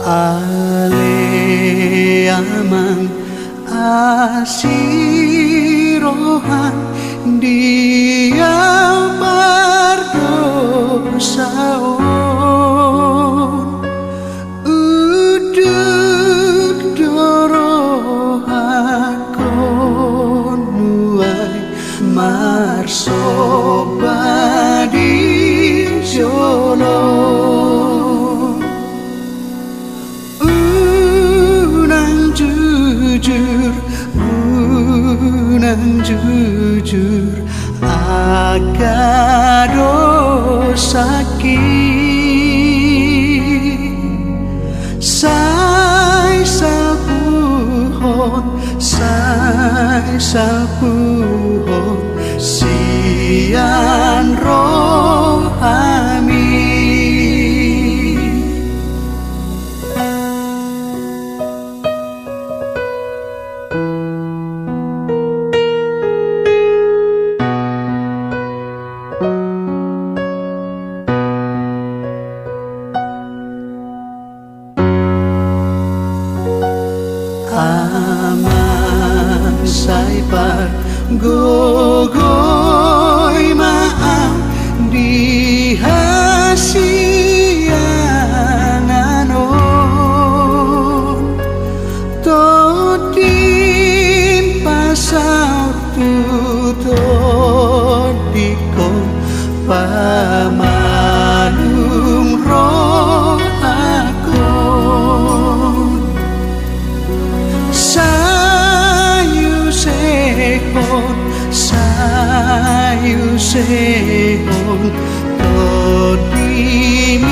Ale amang asirohan dia berdosaon uduk dorohakon nuai marsobadi jolo unang jujur agado sakit sai salpuhon sian rohami. Aman saipar gogoy maam di hasiananon todim pasau tutut dikon pamanung roh akon sayu sehon todimi